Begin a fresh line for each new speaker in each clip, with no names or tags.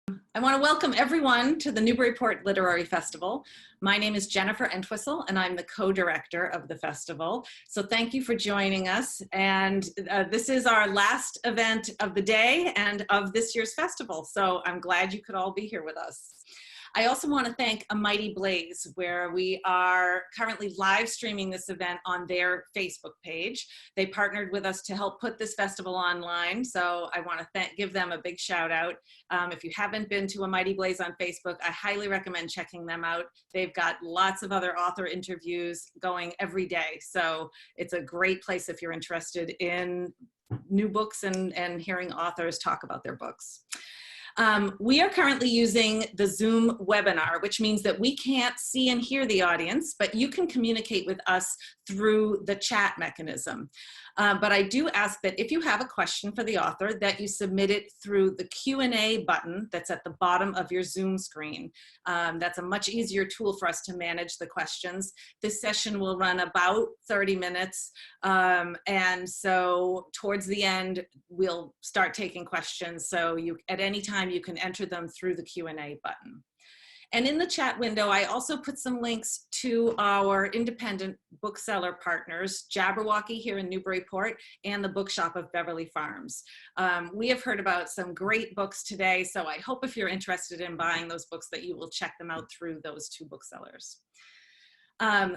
I want to welcome everyone to the Newburyport Literary Festival. My name is Jennifer Entwistle, and I'm the co-director of the festival. So thank you for joining us. And this is our last event of the day and of this year's festival. So I'm glad you could all be here with us. I also want to thank A Mighty Blaze, where we are currently live streaming this event on their Facebook page. They partnered with us to help put this festival online, so I want to give them a big shout out. If you haven't been to A Mighty Blaze on Facebook, I highly recommend checking them out. They've got lots of other author interviews going every day, so it's a great place if you're interested in new books and hearing authors talk about their books. We are currently using the Zoom webinar, which means that we can't see and hear the audience, but you can communicate with us through the chat mechanism. But I do ask that if you have a question for the author, that you submit it through the Q&A button that's at the bottom of your Zoom screen. That's a much easier tool for us to manage the questions. This session will run about 30 minutes. And so towards the end, we'll start taking questions. So at any time, you can enter them through the Q&A button. And in the chat window, I also put some links to our independent bookseller partners, Jabberwocky here in Newburyport and the Bookshop of Beverly Farms. We have heard about some great books today, so I hope if you're interested in buying those books that you will check them out through those two booksellers.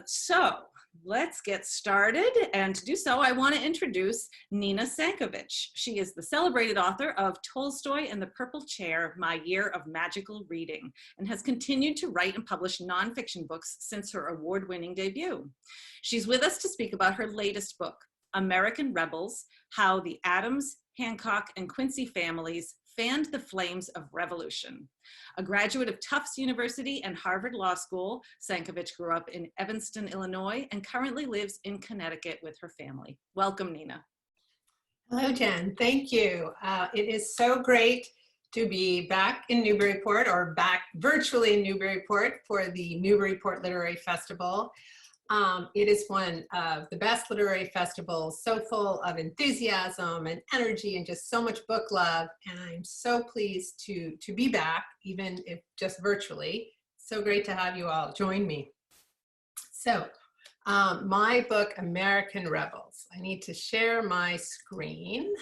So let's get started, and to do so, I want to introduce Nina Sankovitch. She is the celebrated author of Tolstoy and the Purple Chair, My Year of Magical Reading, and has continued to write and publish nonfiction books since her award-winning debut. She's with us to speak about her latest book, American Rebels: How the Adams, Hancock, and Quincy families fanned the flames of revolution. A graduate of Tufts University and Harvard Law School, Sankovitch grew up in Evanston, Illinois, and currently lives in Connecticut with her family. Welcome, Nina.
Hello, Jen. Thank you. It is so great to be back in Newburyport, or back virtually in Newburyport for the Newburyport Literary Festival. It is one of the best literary festivals, so full of enthusiasm and energy and just so much book love. And I'm so pleased to be back, even if just virtually. So great to have you all join me. So my book, American Rebels. I need to share my screen.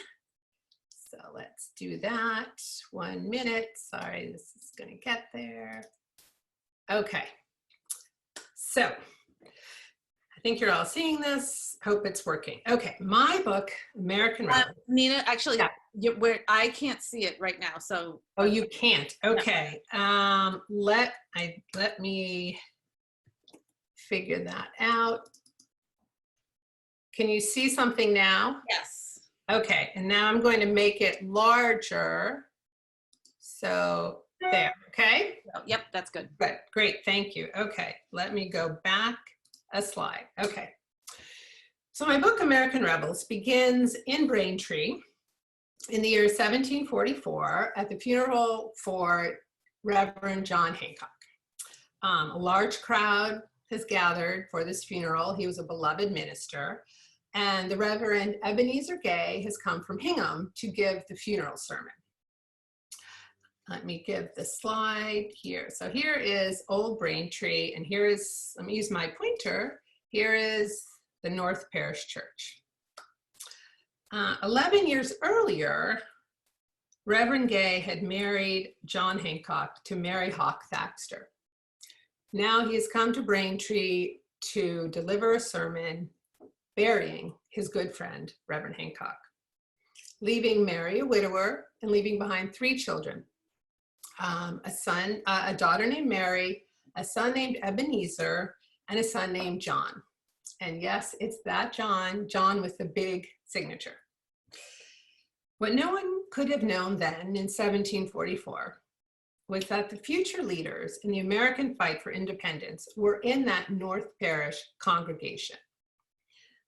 So let's do that. 1 minute. Sorry, this is going to get there. Okay. So I think you're all seeing this. Hope it's working. Okay, my book, American Rebels.
Nina, actually, yeah. I can't see it right now, so.
Oh, you can't. Okay. No. Let me figure that out. Can you see something now?
Yes.
Okay, and now I'm going to make it larger. So there. Okay.
Oh, yep, that's good.
Good. Great. Thank you. Okay, let me go back a slide. Okay. So my book, American Rebels, begins in Braintree in the year 1744 at the funeral for Reverend John Hancock. A large crowd has gathered for this funeral. He was a beloved minister, and the Reverend Ebenezer Gay has come from Hingham to give the funeral sermon. Let me give the slide here. So here is Old Braintree, and here is, let me use my pointer, here is the North Parish Church. 11 years earlier, Reverend Gay had married John Hancock to Mary Hawk Thaxter. Now he has come to Braintree to deliver a sermon burying his good friend, Reverend Hancock, leaving Mary a widower and leaving behind 3 children. A daughter named Mary, a son named Ebenezer, and a son named John. And yes, it's that John with the big signature. What no one could have known then in 1744 was that the future leaders in the American fight for independence were in that North Parish congregation.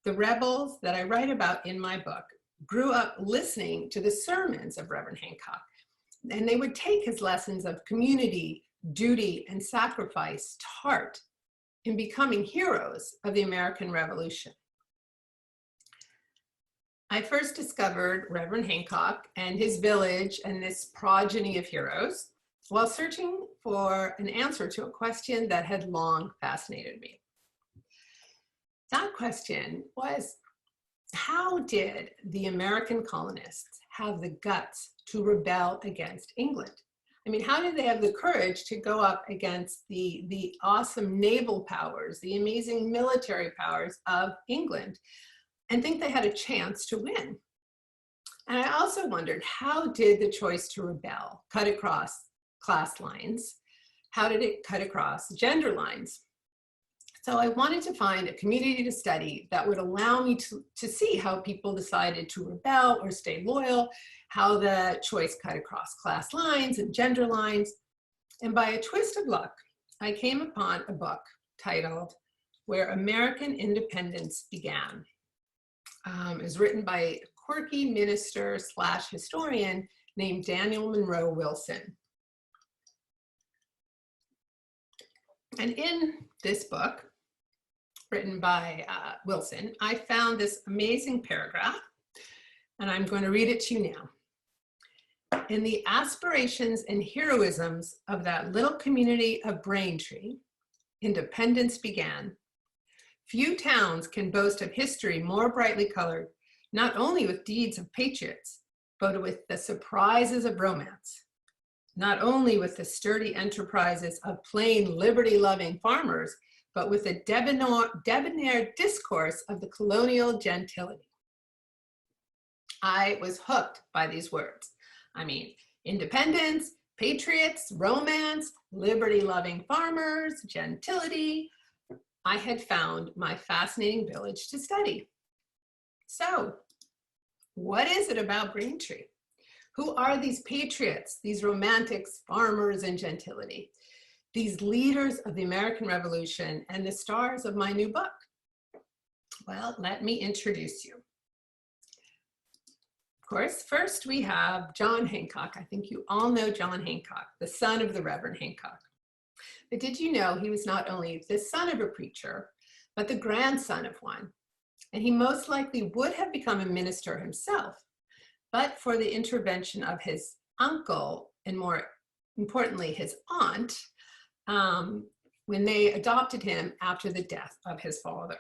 The rebels that I write about in my book grew up listening to the sermons of Reverend Hancock, and they would take his lessons of community, duty, and sacrifice to heart in becoming heroes of the American Revolution. I first discovered Reverend Hancock and his village and this progeny of heroes while searching for an answer to a question that had long fascinated me. That question was, how did the American colonists have the guts to rebel against England? I mean, how did they have the courage to go up against the awesome naval powers, the amazing military powers of England, and think they had a chance to win? And I also wondered, how did the choice to rebel cut across class lines? How did it cut across gender lines? So I wanted to find a community to study that would allow me to see how people decided to rebel or stay loyal, how the choice cut across class lines and gender lines. And by a twist of luck, I came upon a book titled Where American Independence Began. It was written by a quirky minister / historian named Daniel Monroe Wilson. And in this book, written by Wilson, I found this amazing paragraph, and I'm going to read it to you now. In the aspirations and heroisms of that little community of Braintree, independence began. Few towns can boast of history more brightly colored, not only with deeds of patriots, but with the surprises of romance. Not only with the sturdy enterprises of plain liberty-loving farmers, but with the debonair discourse of the colonial gentility. I was hooked by these words. I mean, independence, patriots, romance, liberty-loving farmers, gentility. I had found my fascinating village to study. So, what is it about Braintree? Who are these patriots, these romantics, farmers, and gentility? These leaders of the American Revolution and the stars of my new book? Well, let me introduce you. Of course, first we have John Hancock. I think you all know John Hancock, the son of the Reverend Hancock. But did you know he was not only the son of a preacher, but the grandson of one? And he most likely would have become a minister himself, but for the intervention of his uncle, and more importantly, his aunt, when they adopted him after the death of his father.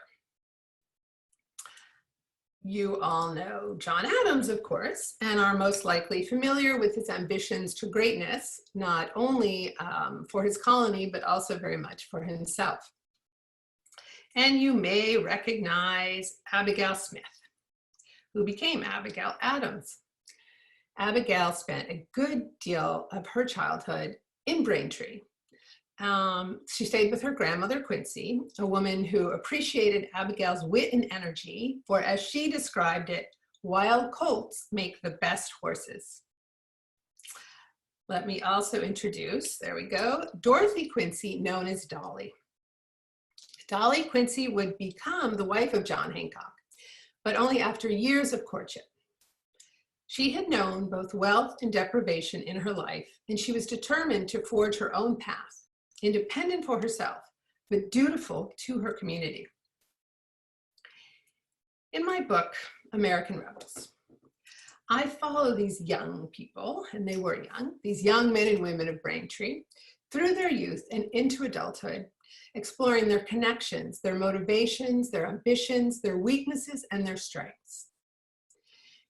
You all know John Adams, of course, and are most likely familiar with his ambitions to greatness, not only for his colony, but also very much for himself. And you may recognize Abigail Smith, who became Abigail Adams. Abigail spent a good deal of her childhood in Braintree. She stayed with her grandmother, Quincy, a woman who appreciated Abigail's wit and energy, for as she described it, wild colts make the best horses. Let me also introduce, there we go, Dorothy Quincy, known as Dolly. Dolly Quincy would become the wife of John Hancock, but only after years of courtship. She had known both wealth and deprivation in her life, and she was determined to forge her own path, independent for herself, but dutiful to her community. In my book, American Rebels, I follow these young people, and they were young, these young men and women of Braintree, through their youth and into adulthood, exploring their connections, their motivations, their ambitions, their weaknesses, and their strengths.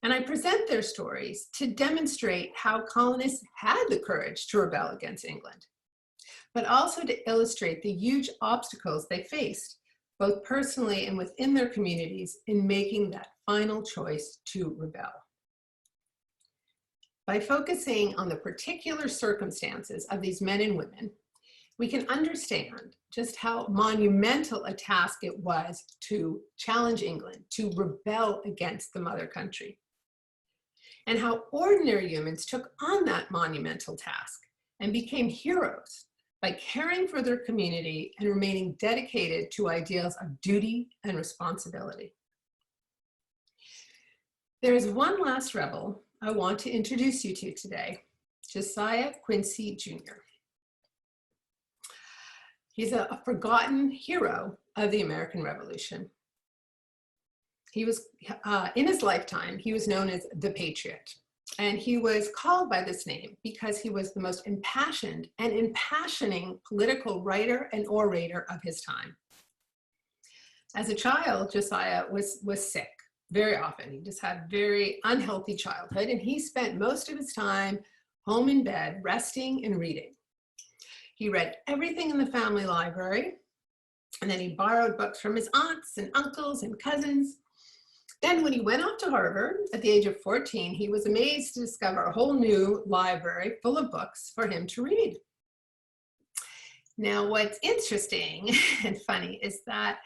And I present their stories to demonstrate how colonists had the courage to rebel against England, but also to illustrate the huge obstacles they faced, both personally and within their communities, in making that final choice to rebel. By focusing on the particular circumstances of these men and women, we can understand just how monumental a task it was to challenge England, to rebel against the mother country, and how ordinary humans took on that monumental task and became heroes by caring for their community and remaining dedicated to ideals of duty and responsibility. There is one last rebel I want to introduce you to today, Josiah Quincy Jr. He's a forgotten hero of the American Revolution. He was, in his lifetime, he was known as the Patriot. And he was called by this name because he was the most impassioned and impassioning political writer and orator of his time. As a child, Josiah was sick very often. He just had a very unhealthy childhood, and he spent most of his time home in bed, resting and reading. He read everything in the family library, and then he borrowed books from his aunts and uncles and cousins. Then when he went off to Harvard at the age of 14, he was amazed to discover a whole new library full of books for him to read. Now, what's interesting and funny is that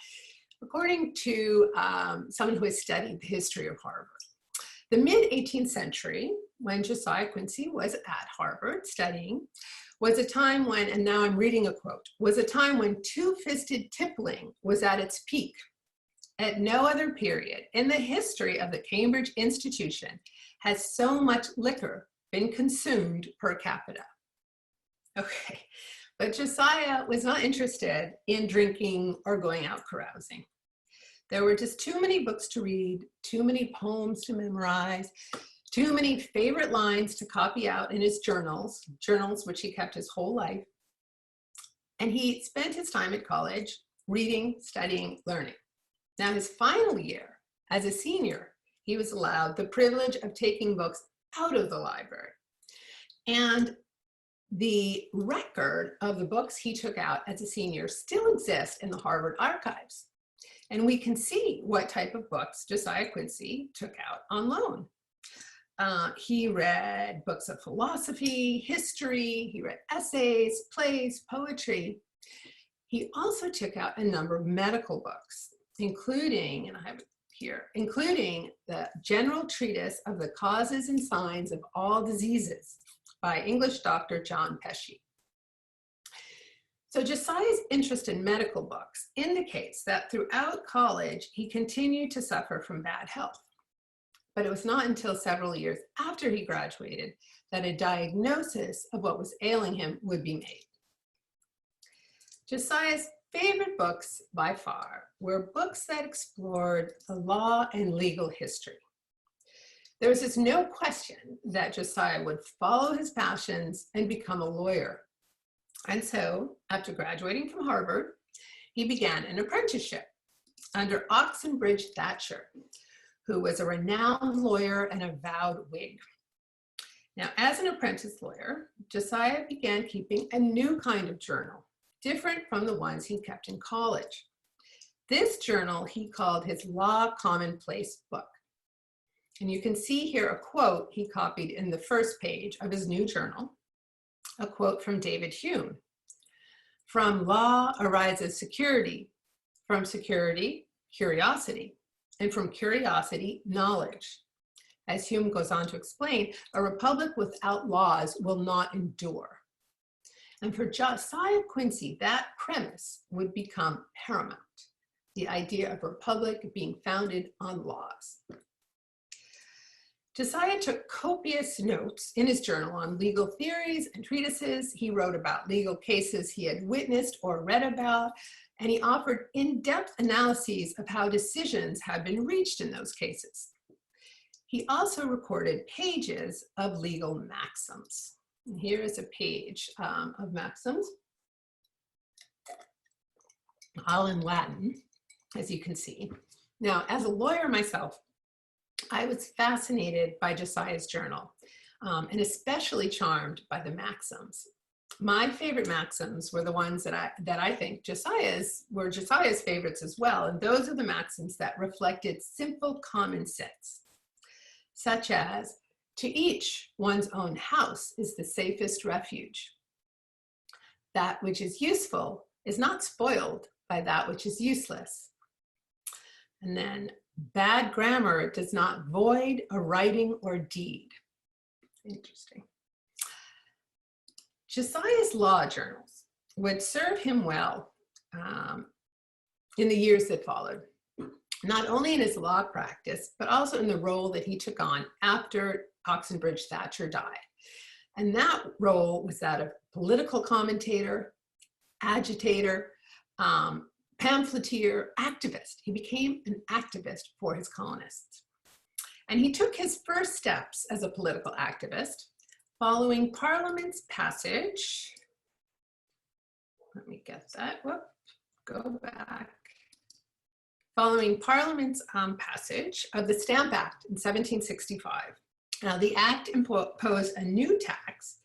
according to someone who has studied the history of Harvard, the mid-18th century, when Josiah Quincy was at Harvard studying, was a time when, and now I'm reading a quote, was a time when two-fisted tippling was at its peak. At no other period in the history of the Cambridge institution has so much liquor been consumed per capita. Okay, but Josiah was not interested in drinking or going out carousing. There were just too many books to read, too many poems to memorize, too many favorite lines to copy out in his journals which he kept his whole life. And he spent his time at college reading, studying, learning. Now, his final year as a senior, he was allowed the privilege of taking books out of the library. And the record of the books he took out as a senior still exists in the Harvard archives. And we can see what type of books Josiah Quincy took out on loan. He read books of philosophy, history, he read essays, plays, poetry. He also took out a number of medical books, including, and I have it here, including the General Treatise of the Causes and Signs of All Diseases by English doctor John Pesci. So Josiah's interest in medical books indicates that throughout college, he continued to suffer from bad health. But it was not until several years after he graduated that a diagnosis of what was ailing him would be made. Josiah's favorite books by far were books that explored the law and legal history. There was just no question that Josiah would follow his passions and become a lawyer. And so, after graduating from Harvard, he began an apprenticeship under Oxenbridge Thatcher, who was a renowned lawyer and a vowed Whig. Now, as an apprentice lawyer, Josiah began keeping a new kind of journal, different from the ones he kept in college. This journal he called his Law Commonplace book. And you can see here a quote he copied in the first page of his new journal, a quote from David Hume. From law arises security, from security, curiosity, and from curiosity, knowledge. As Hume goes on to explain, a republic without laws will not endure. And for Josiah Quincy, that premise would become paramount, the idea of a republic being founded on laws. Josiah took copious notes in his journal on legal theories and treatises. He wrote about legal cases he had witnessed or read about, and he offered in-depth analyses of how decisions had been reached in those cases. He also recorded pages of legal maxims. And here is a page of maxims, all in Latin, as you can see. Now, as a lawyer myself, I was fascinated by Josiah's journal and especially charmed by the maxims. My favorite maxims were the ones that I think were Josiah's favorites as well. And those are the maxims that reflected simple common sense, such as, to each one's own house is the safest refuge. That which is useful is not spoiled by that which is useless. And then, bad grammar does not void a writing or deed. Interesting. Josiah's law journals would serve him well in the years that followed, not only in his law practice, but also in the role that he took on after Oxenbridge Thatcher died. And that role was that of political commentator, agitator, pamphleteer, activist. He became an activist for his colonists. And he took his first steps as a political activist following Parliament's passage. Let me get that, whoop, go back. Following Parliament's passage of the Stamp Act in 1765. Now, the act imposed a new tax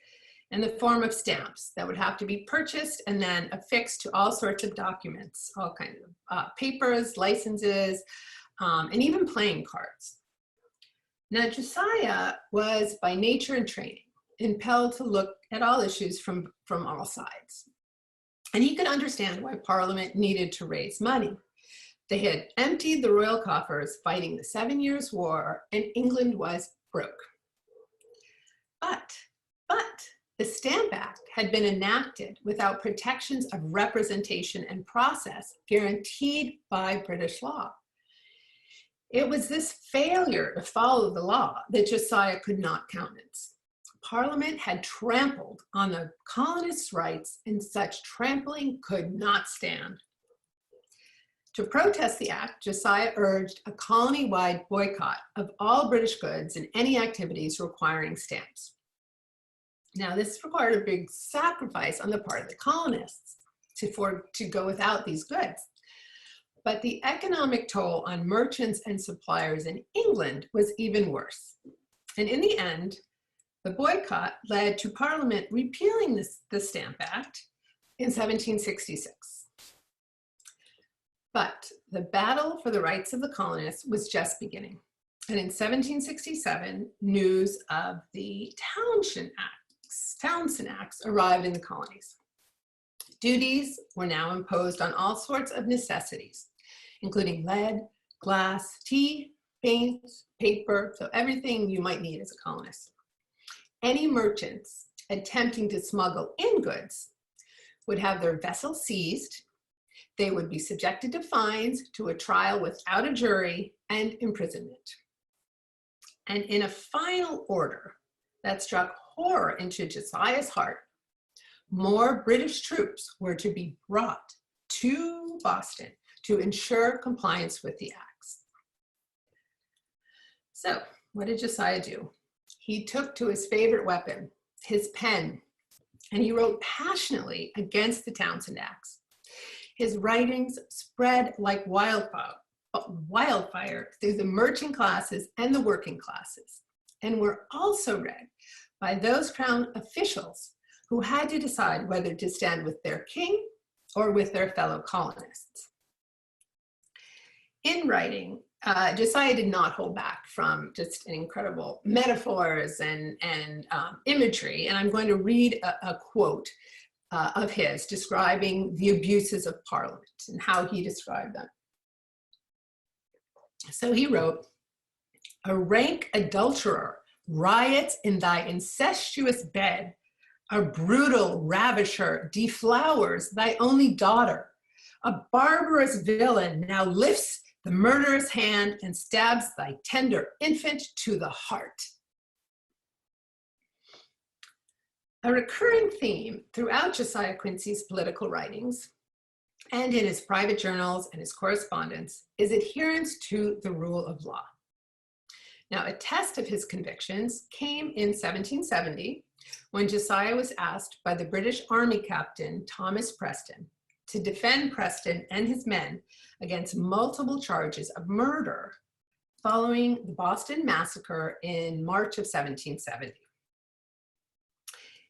in the form of stamps that would have to be purchased and then affixed to all sorts of documents, all kinds of papers, licenses, and even playing cards. Now, Josiah was by nature and training impelled to look at all issues from all sides. And he could understand why Parliament needed to raise money. They had emptied the royal coffers fighting the 7 Years' War, and England was broke. But the Stamp Act had been enacted without protections of representation and process guaranteed by British law. It was this failure to follow the law that Josiah could not countenance. Parliament had trampled on the colonists' rights, and such trampling could not stand. To protest the act, Josiah urged a colony-wide boycott of all British goods and any activities requiring stamps. Now, this required a big sacrifice on the part of the colonists to go without these goods. But the economic toll on merchants and suppliers in England was even worse. And in the end, the boycott led to Parliament repealing the Stamp Act in 1766. But the battle for the rights of the colonists was just beginning. And in 1767, news of the Townshend Acts arrived in the colonies. Duties were now imposed on all sorts of necessities, including lead, glass, tea, paint, paper, so everything you might need as a colonist. Any merchants attempting to smuggle in goods would have their vessel seized. They would be subjected to fines, to a trial without a jury, and imprisonment. And in a final order that struck horror into Josiah's heart, more British troops were to be brought to Boston to ensure compliance with the acts. So, what did Josiah do? He took to his favorite weapon, his pen, and he wrote passionately against the Townshend Acts. His writings spread like wildfire through the merchant classes and the working classes, and were also read by those crown officials who had to decide whether to stand with their king or with their fellow colonists. In writing, Josiah did not hold back from just incredible metaphors and imagery, and I'm going to read a quote of his describing the abuses of Parliament and how he described them. So he wrote, "A rank adulterer riots in thy incestuous bed. A brutal ravisher deflowers thy only daughter. A barbarous villain now lifts the murderous hand and stabs thy tender infant to the heart." A recurring theme throughout Josiah Quincy's political writings and in his private journals and his correspondence is adherence to the rule of law. Now, a test of his convictions came in 1770 when Josiah was asked by the British Army captain Thomas Preston to defend Preston and his men against multiple charges of murder following the Boston Massacre in March of 1770.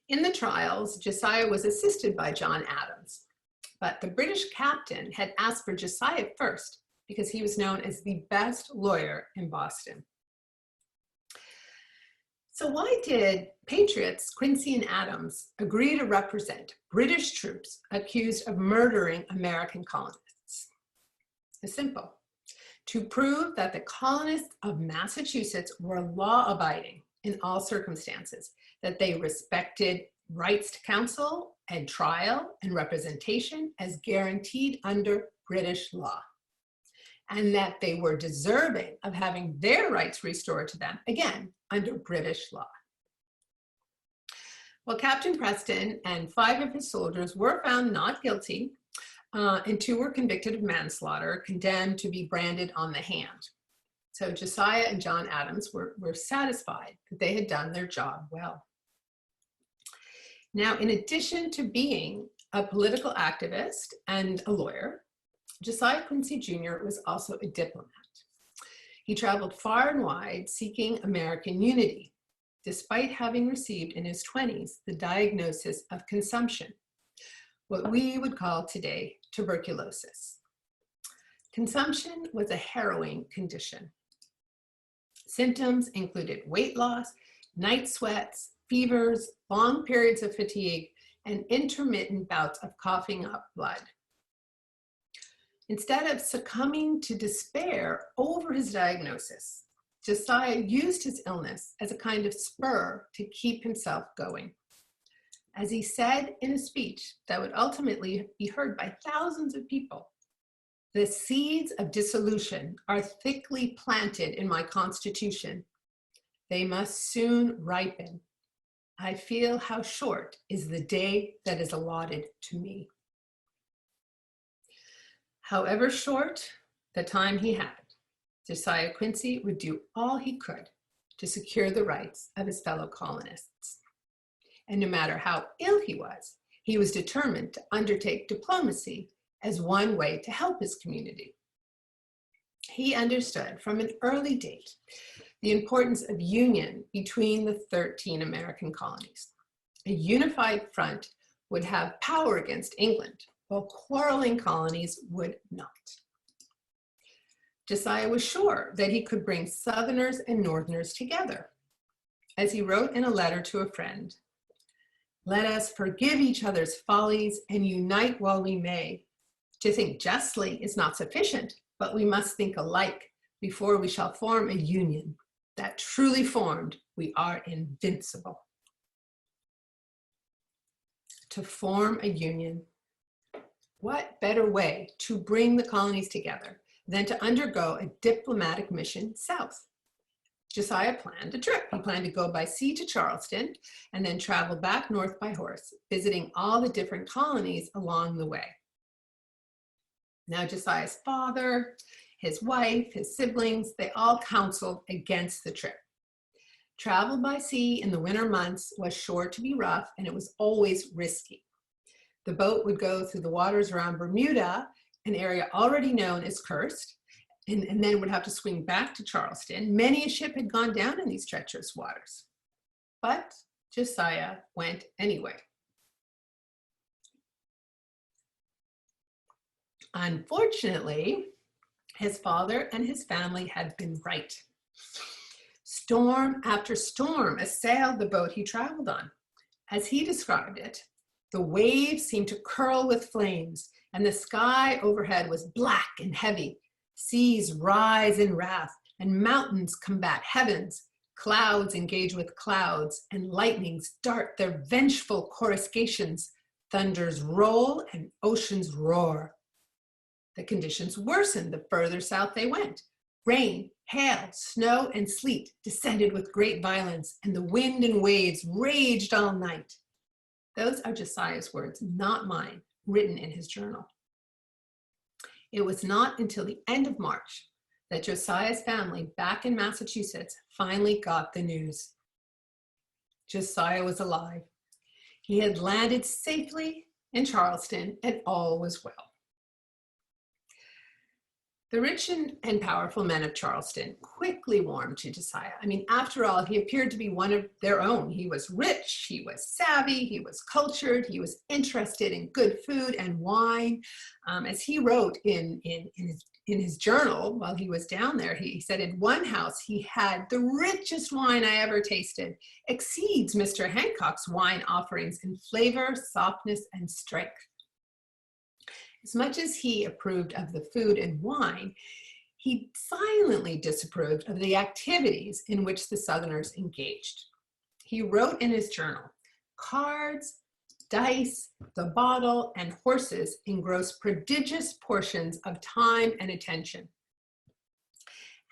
In the trials, Josiah was assisted by John Adams, but the British captain had asked for Josiah first because he was known as the best lawyer in Boston. So why did patriots Quincy and Adams agree to represent British troops accused of murdering American colonists? It's simple. To prove that the colonists of Massachusetts were law-abiding in all circumstances, that they respected rights to counsel and trial and representation as guaranteed under British law, and that they were deserving of having their rights restored to them, again, under British law. Well, Captain Preston and 5 of his soldiers were found not guilty, and 2 were convicted of manslaughter, condemned to be branded on the hand. So Josiah and John Adams were satisfied that they had done their job well. Now, in addition to being a political activist and a lawyer, Josiah Quincy Jr. was also a diplomat. He traveled far and wide seeking American unity, despite having received in his 20s the diagnosis of consumption, what we would call today tuberculosis. Consumption was a harrowing condition. Symptoms included weight loss, night sweats, fevers, long periods of fatigue, and intermittent bouts of coughing up blood. Instead of succumbing to despair over his diagnosis, Josiah used his illness as a kind of spur to keep himself going. As he said in a speech that would ultimately be heard by thousands of people, "The seeds of dissolution are thickly planted in my constitution. They must soon ripen. I feel how short is the day that is allotted to me." However short the time he had, Josiah Quincy would do all he could to secure the rights of his fellow colonists. And no matter how ill he was determined to undertake diplomacy as one way to help his community. He understood from an early date the importance of union between the 13 American colonies. A unified front would have power against England, while quarreling colonies would not. Josiah was sure that he could bring Southerners and Northerners together. As he wrote in a letter to a friend, "Let us forgive each other's follies and unite while we may. To think justly is not sufficient, but we must think alike before we shall form a union. That truly formed, we are invincible." To form a union. What better way to bring the colonies together than to undergo a diplomatic mission south? Josiah planned a trip. He planned to go by sea to Charleston and then travel back north by horse, visiting all the different colonies along the way. Now, Josiah's father, his wife, his siblings, they all counseled against the trip. Travel by sea in the winter months was sure to be rough, and it was always risky. The boat would go through the waters around Bermuda, an area already known as cursed, and then would have to swing back to Charleston. Many a ship had gone down in these treacherous waters. But Josiah went anyway. Unfortunately, his father and his family had been right. Storm after storm assailed the boat he traveled on. As he described it, the waves seemed to curl with flames, and the sky overhead was black and heavy. Seas rise in wrath, and mountains combat heavens. Clouds engage with clouds, and lightnings dart their vengeful coruscations. Thunders roll, and oceans roar. The conditions worsened the further south they went. Rain, hail, snow, and sleet descended with great violence, and the wind and waves raged all night. Those are Josiah's words, not mine, written in his journal. It was not until the end of March that Josiah's family back in Massachusetts finally got the news. Josiah was alive. He had landed safely in Charleston, and all was well. The rich and powerful men of Charleston quickly warmed to Josiah. I mean, after all, he appeared to be one of their own. He was rich, he was savvy, he was cultured, he was interested in good food and wine. As he wrote in his journal while he was down there, he said in one house he had the richest wine I ever tasted, exceeds Mr. Hancock's wine offerings in flavor, softness, and strength. As much as he approved of the food and wine, he silently disapproved of the activities in which the Southerners engaged. He wrote in his journal, "Cards, dice, the bottle, and horses engross prodigious portions of time and attention."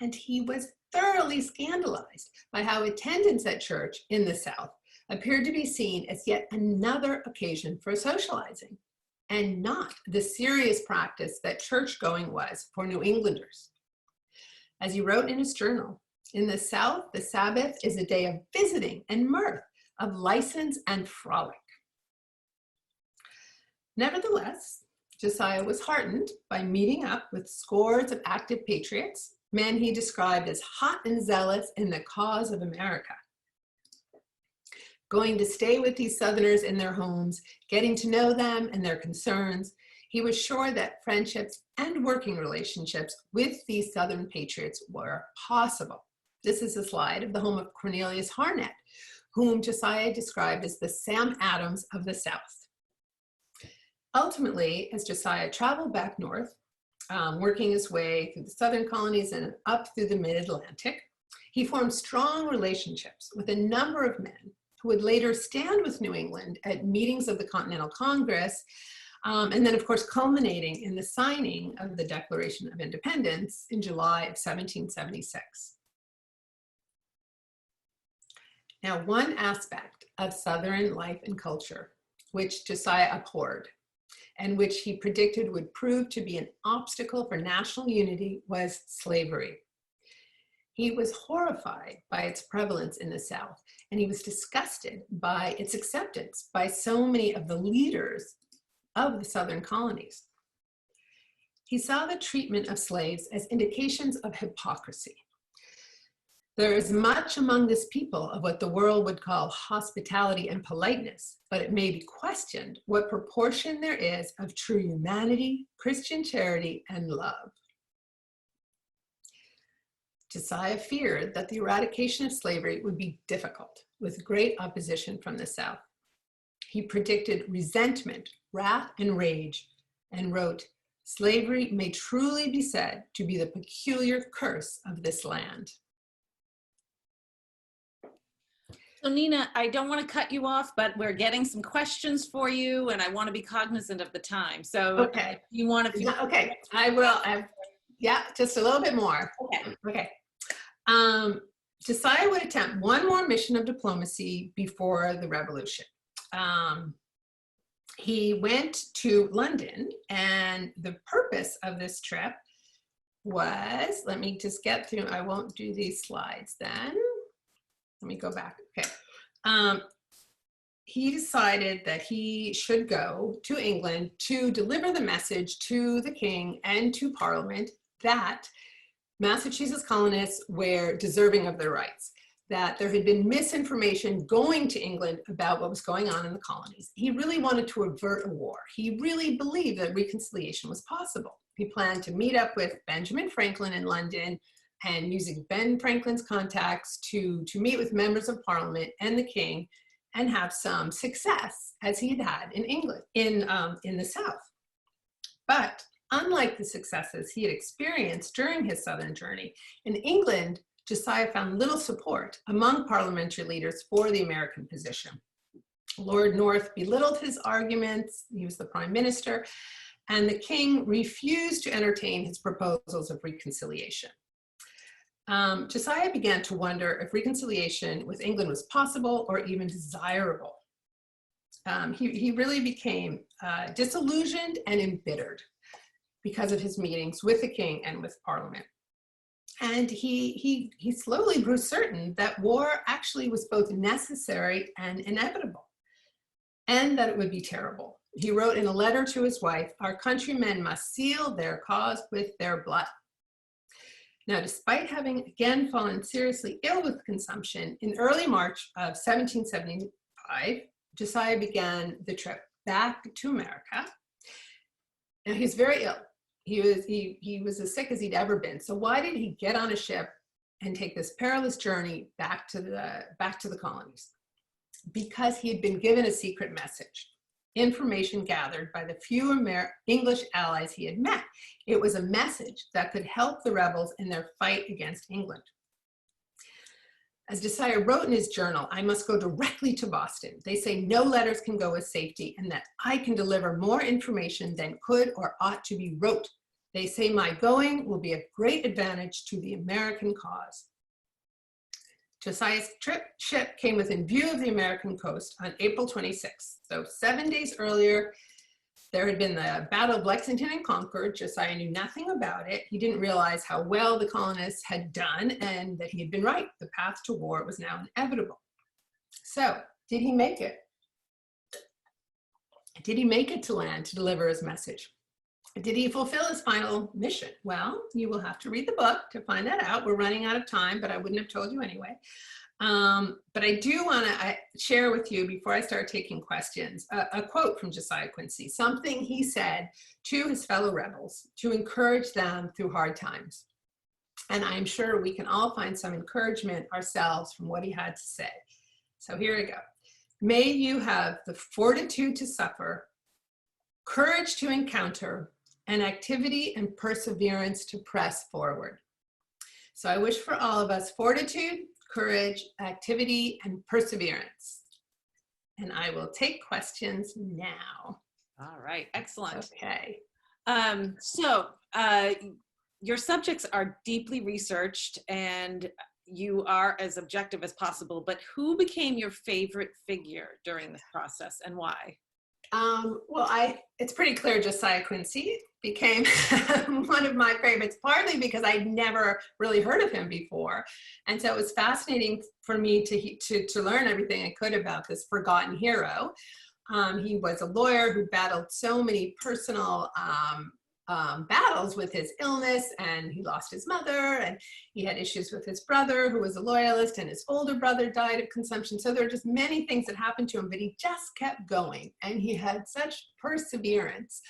And he was thoroughly scandalized by how attendance at church in the South appeared to be seen as yet another occasion for socializing, and not the serious practice that church going was for New Englanders. As he wrote in his journal, "In the South, the Sabbath is a day of visiting and mirth, of license and frolic." Nevertheless, Josiah was heartened by meeting up with scores of active patriots, men he described as hot and zealous in the cause of America. Going to stay with these Southerners in their homes, getting to know them and their concerns, he was sure that friendships and working relationships with these Southern patriots were possible. This is a slide of the home of Cornelius Harnick, whom Josiah described as the Sam Adams of the South. Ultimately, as Josiah traveled back north, working his way through the Southern colonies and up through the mid-Atlantic, he formed strong relationships with a number of men who would later stand with New England at meetings of the Continental Congress, and then of course culminating in the signing of the Declaration of Independence in July of 1776. Now, one aspect of Southern life and culture, which Josiah abhorred, and which he predicted would prove to be an obstacle for national unity, was slavery. He was horrified by its prevalence in the South, and he was disgusted by its acceptance by so many of the leaders of the Southern colonies. He saw the treatment of slaves as indications of hypocrisy. There is much among this people of what the world would call hospitality and politeness, but it may be questioned what proportion there is of true humanity, Christian charity, and love. Josiah feared that the eradication of slavery would be difficult, with great opposition from the South. He predicted resentment, wrath, and rage, and wrote, "Slavery may truly be said to be the peculiar curse of this land."
So Nina, I don't want to cut you off, but we're getting some questions for you, and I want to be cognizant of the time. So
okay,
you want to?
Okay, I will. Yeah, just a little bit more. Okay. Josiah would attempt one more mission of diplomacy before the revolution. He went to London, and the purpose of this trip was, let me just get through, I won't do these slides then. Let me go back, okay. He decided that he should go to England to deliver the message to the king and to Parliament that Massachusetts colonists were deserving of their rights, that there had been misinformation going to England about what was going on in the colonies. He really wanted to avert a war. He really believed that reconciliation was possible. He planned to meet up with Benjamin Franklin in London, and using Ben Franklin's contacts to meet with members of Parliament and the king and have some success, as he had in England, in the South. But unlike the successes he had experienced during his Southern journey, in England, Josiah found little support among parliamentary leaders for the American position. Lord North belittled his arguments, he was the prime minister, and the king refused to entertain his proposals of reconciliation. Josiah began to wonder if reconciliation with England was possible or even desirable. He really became disillusioned and embittered because of his meetings with the king and with Parliament. And he slowly grew certain that war actually was both necessary and inevitable, and that it would be terrible. He wrote in a letter to his wife, "Our countrymen must seal their cause with their blood." Now, despite having again fallen seriously ill with consumption, in early March of 1775, Josiah began the trip back to America. Now, he was very ill. He was as sick as he'd ever been. So why did he get on a ship and take this perilous journey back to the colonies? Because he had been given a secret message, information gathered by the few English allies he had met. It was a message that could help the rebels in their fight against England. As Josiah wrote in his journal, "I must go directly to Boston. They say no letters can go with safety and that I can deliver more information than could or ought to be wrote. They say my going will be of great advantage to the American cause." Josiah's ship came within view of the American coast on April 26th. So 7 days earlier, There had been the Battle of Lexington and Concord. Josiah knew nothing about it. He didn't realize how well the colonists had done and that he had been right. The path to war was now inevitable. So, did he make it? Did he make it to land to deliver his message? Did he fulfill his final mission? Well, you will have to read the book to find that out. We're running out of time, but I wouldn't have told you anyway. But I do want to share with you, before I start taking questions, a quote from Josiah Quincy, something he said to his fellow rebels to encourage them through hard times. And I'm sure we can all find some encouragement ourselves from what he had to say. So here we go. May you have the fortitude to suffer, courage to encounter, and activity and perseverance to press forward. So I wish for all of us fortitude, courage, activity, and perseverance. And I will take questions now.
All right, excellent.
Okay.
Your subjects are deeply researched and you are as objective as possible, but who became your favorite figure during this process and why?
It's pretty clear Josiah Quincy became one of my favorites, partly because I'd never really heard of him before. And so it was fascinating for me to learn everything I could about this forgotten hero. He was a lawyer who battled so many personal battles with his illness, and he lost his mother, and he had issues with his brother who was a loyalist, and his older brother died of consumption. So there were just many things that happened to him, but he just kept going, and he had such perseverance.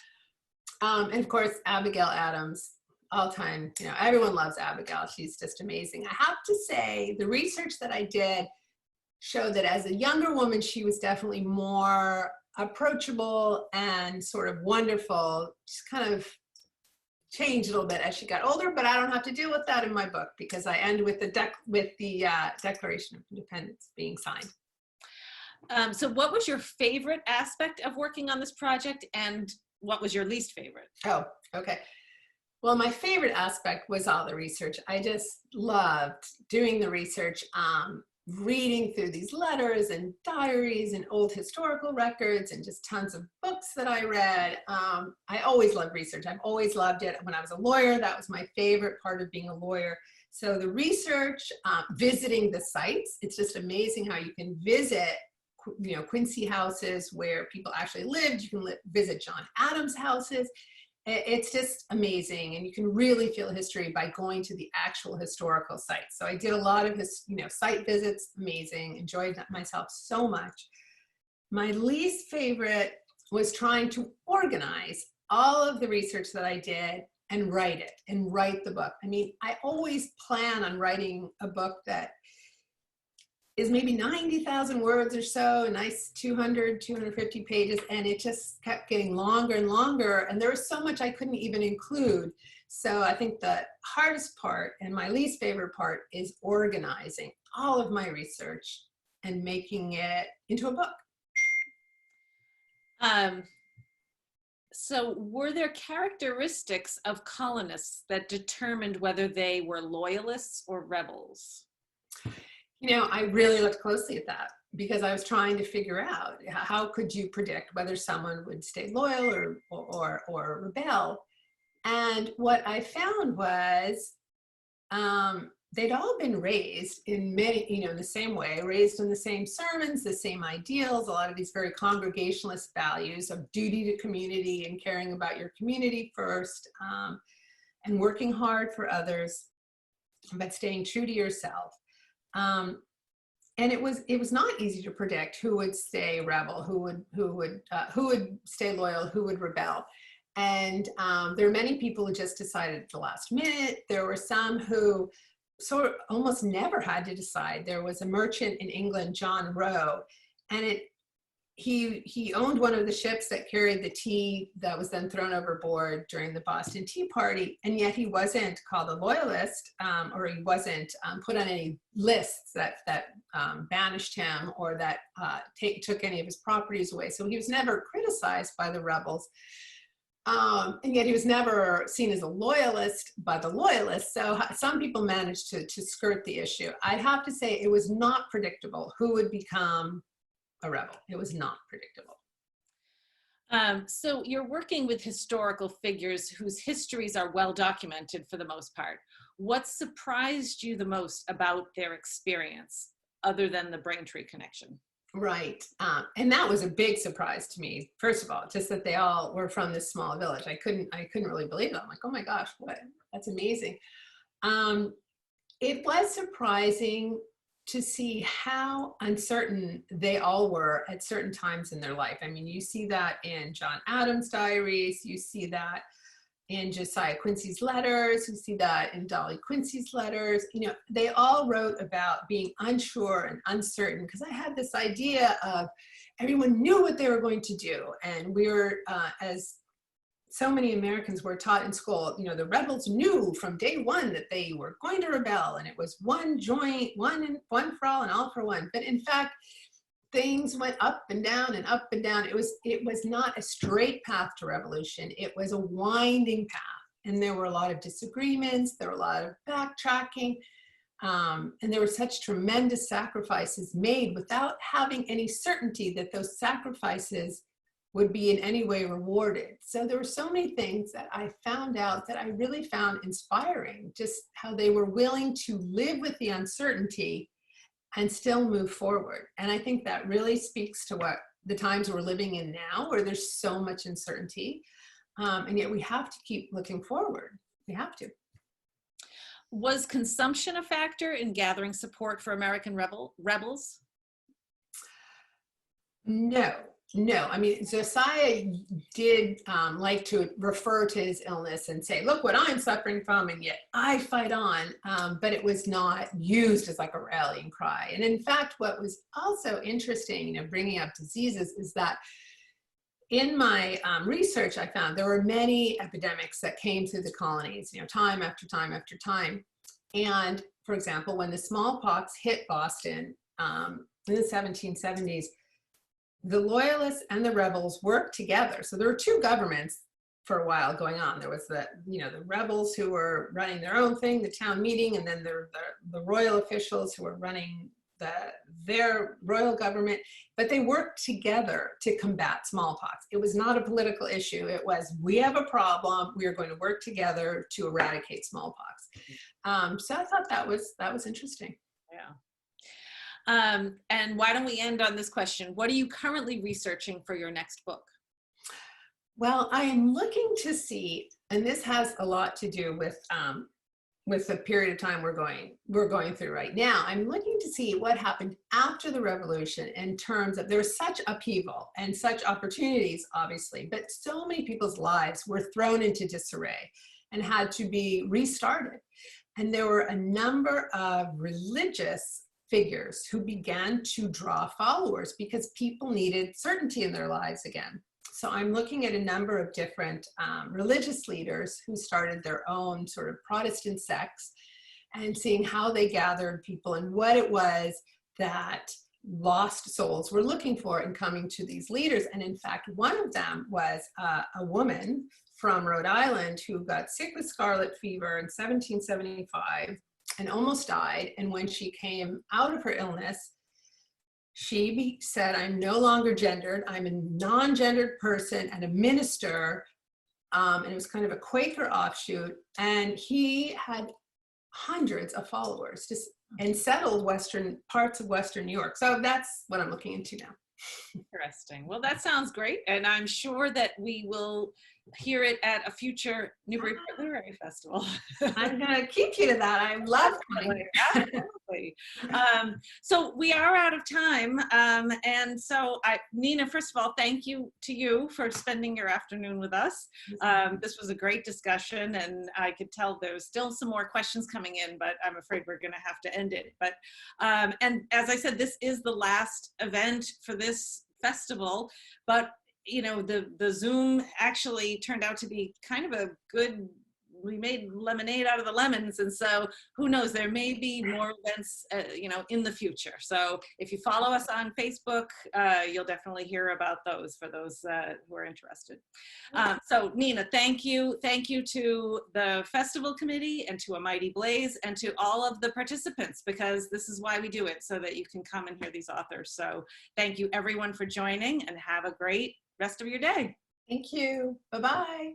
And of course, Abigail Adams, all time, everyone loves Abigail. She's just amazing. I have to say, the research that I did showed that as a younger woman, she was definitely more approachable and sort of wonderful. She's kind of changed a little bit as she got older, but I don't have to deal with that in my book because I end with the Declaration of Independence being signed.
So what was your favorite aspect of working on this project, and what was your least favorite?
Oh, okay. Well, my favorite aspect was all the research. I just loved doing the research, reading through these letters and diaries and old historical records and just tons of books that I read. I always loved research. I've always loved it. When I was a lawyer, that was my favorite part of being a lawyer. So the research, visiting the sites, it's just amazing how you can visit Quincy houses where people actually lived. You can visit John Adams houses. It's just amazing, and you can really feel history by going to the actual historical sites. So I did a lot of his, site visits. Amazing, enjoyed myself so much. My least favorite was trying to organize all of the research that I did and write the book. I mean, I always plan on writing a book that is maybe 90,000 words or so, a nice 200, 250 pages, and it just kept getting longer and longer, and there was so much I couldn't even include. So I think the hardest part and my least favorite part is organizing all of my research and making it into a book.
So were there characteristics of colonists that determined whether they were loyalists or rebels?
I really looked closely at that because I was trying to figure out how could you predict whether someone would stay loyal or rebel. And what I found was they'd all been raised in many, in the same way, raised in the same sermons, the same ideals, a lot of these very congregationalist values of duty to community and caring about your community first, and working hard for others, but staying true to yourself. And it was not easy to predict who would stay rebel, who would stay loyal, who would rebel. And there are many people who just decided at the last minute. There were some who sort of almost never had to decide. There was a merchant in England, John Roe, and he owned one of the ships that carried the tea that was then thrown overboard during the Boston Tea Party, and yet he wasn't called a loyalist, or he wasn't put on any lists that banished him or that took any of his properties away. So he was never criticized by the rebels, and yet he was never seen as a loyalist by the loyalists. So some people managed to skirt the issue. I have to say it was not predictable who would become a rebel. It was not predictable.
So you're working with historical figures whose histories are well documented for the most part. What surprised you the most about their experience, other than the Braintree connection?
Right. And that was a big surprise to me. First of all, just that they all were from this small village. I couldn't really believe it. I'm like, oh my gosh, that's amazing. Um, it was surprising to see how uncertain they all were at certain times in their life. I mean, you see that in John Adams' diaries, you see that in Josiah Quincy's letters, you see that in Dolly Quincy's letters. You know, they all wrote about being unsure and uncertain, because I had this idea of everyone knew what they were going to do. And we were, as so many Americans were taught in school, you know, the rebels knew from day one that they were going to rebel, and it was one joint, one for all and all for one. But in fact, things went up and down and up and down. It was not a straight path to revolution. It was a winding path. And there were a lot of disagreements. There were a lot of backtracking. And there were such tremendous sacrifices made without having any certainty that those sacrifices would be in any way rewarded. So there were so many things that I found out that I really found inspiring, just how they were willing to live with the uncertainty and still move forward. And I think that really speaks to what the times we're living in now, where there's so much uncertainty. And yet we have to keep looking forward. We have to.
Was consumption a factor in gathering support for American rebels?
No, I mean, Josiah did like to refer to his illness and say, look what I'm suffering from, and yet I fight on, but it was not used as like a rallying cry. And in fact, what was also interesting, you know, bringing up diseases, is that in my research, I found there were many epidemics that came through the colonies, you know, time after time after time. And for example, when the smallpox hit Boston in the 1770s, the Loyalists and the rebels worked together. So there were two governments for a while going on. There was the rebels who were running their own thing, the town meeting, and then the royal officials who were running their royal government. But they worked together to combat smallpox. It was not a political issue. It was, we have a problem. We are going to work together to eradicate smallpox. So I thought that was interesting.
Yeah. And why don't we end on this question? What are you currently researching for your next book?
Well, I am looking to see, and this has a lot to do with the period of time we're going through right now. I'm looking to see what happened after the revolution in terms of, there was such upheaval and such opportunities, obviously, but so many people's lives were thrown into disarray and had to be restarted. And there were a number of religious figures who began to draw followers because people needed certainty in their lives again. So I'm looking at a number of different religious leaders who started their own sort of Protestant sects, and seeing how they gathered people and what it was that lost souls were looking for in coming to these leaders. And in fact, one of them was a woman from Rhode Island who got sick with scarlet fever in 1775 and almost died. And when she came out of her illness, she said, I'm no longer gendered. I'm a non-gendered person and a minister. And it was kind of a Quaker offshoot. And he had hundreds of followers just and settled parts of Western New York. So that's what I'm looking into now.
Interesting. Well, that sounds great. And I'm sure that we will hear it at a future Newburyport Literary Festival.
I'm going to keep you to that. I love coming.
Absolutely. So we are out of time. And so Nina, first of all, thank you to you for spending your afternoon with us. This was a great discussion, and I could tell there's still some more questions coming in, but I'm afraid we're going to have to end it. But and as I said, this is the last event for this festival, but you know, the Zoom actually turned out to be kind of a good, we made lemonade out of the lemons. And so who knows, there may be more events, you know, in the future. So if you follow us on Facebook, you'll definitely hear about those for those who are interested. So Nina, thank you. Thank you to the festival committee and to A Mighty Blaze and to all of the participants, because this is why we do it, so that you can come and hear these authors. So thank you everyone for joining, and have a great rest of your day.
Thank you. Bye-bye.